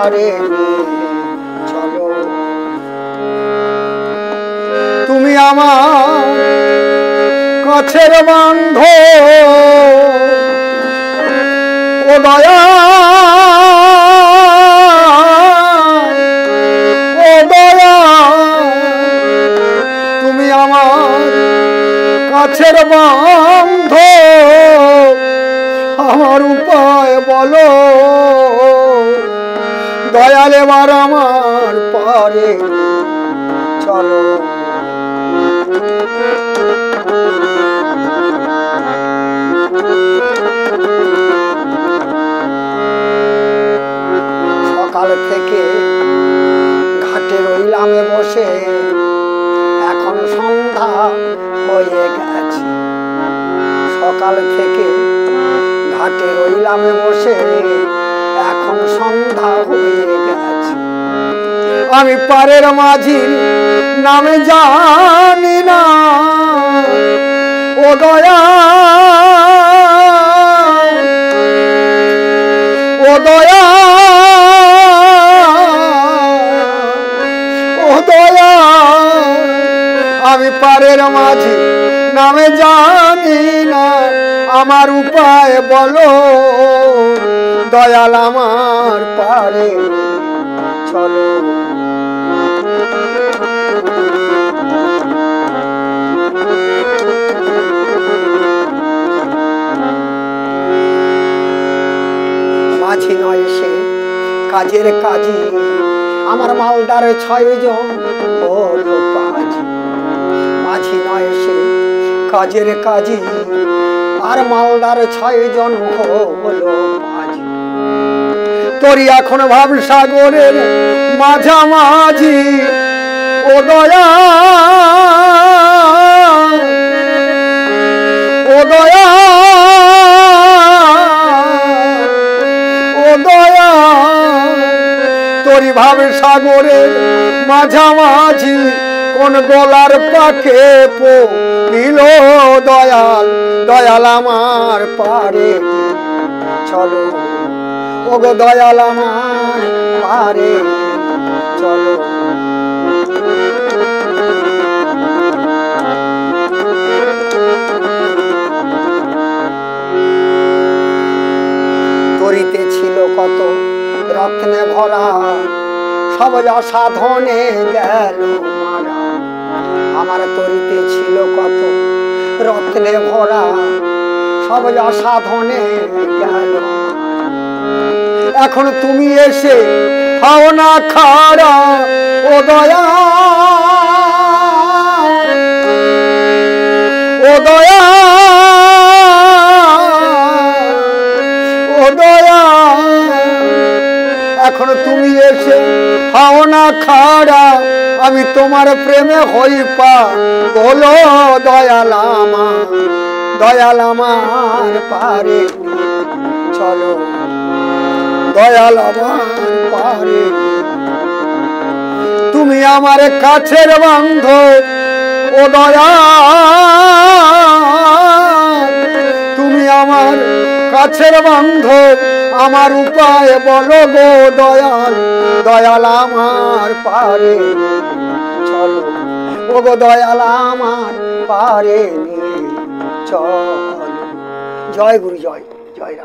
পারে চলো। তুমি আমার কাছের বন্ধু ও দয়া, ও দয়া, তুমি আমার কাছের বন্ধু, আমার উপায় বলো দয়াল, এবার আমার পারে চলো। সকাল থেকে ঘাটে রইলাম বসে, এখন সন্ধ্যা হয়ে গেছে। সকাল থেকে ঘাটে রইলাম বসে, এখন সন্ধ্যা হয়ে গেছে। আমি পারের মাঝি নামে জানি না ও দয়া, ও দয়া, ও দয়া, আমি পারের মাঝি নামে জানি না, আমার উপায় বলো দয়াল, আমার পারে চলো। মাঝি নয় সে কাজের কাজী, আমার মালদার 6 জন হলো পাজি। মাঝি নয় সে কাজের কাজী, আর মালদার 6 জন হলো পাজি। তোরই এখন ভাব সাগরের মাঝামাঝি ও দয়া, ও দয়া, ও দয়া, তোরই ভাব সাগরের মাঝামাঝি কোন গলার পাকে পড়িল দয়াল, দয়াল আমার পারে চলো। ও গো দয়াল আমার পারে চলো। তরিতে ছিল কত রত্নে ভরা, সব অসাধনে গেল মারা। আমার তরিতে ছিল কত রত্নে ভরা, সব অসাধনে গেল। এখন তুমি এসে হাও না খাড়া ও দয়া, ও দয়া, ও দয়া, এখন তুমি এসে হাও না খাড়া, আমি তোমার প্রেমে হই পা বলো দয়াল আমার, দয়াল আমার পারে চলো, দয়াল আমার পারে। তুমি আমার কাছের বন্ধু ও দয়া, তুমি আমার কাছের বন্ধু, আমার উপায় বলো গো দয়াল, দয়াল আমার পারে চলো। ও গো দয়াল আমার পারে চলো। জয় গুরু, জয় জয় রাম।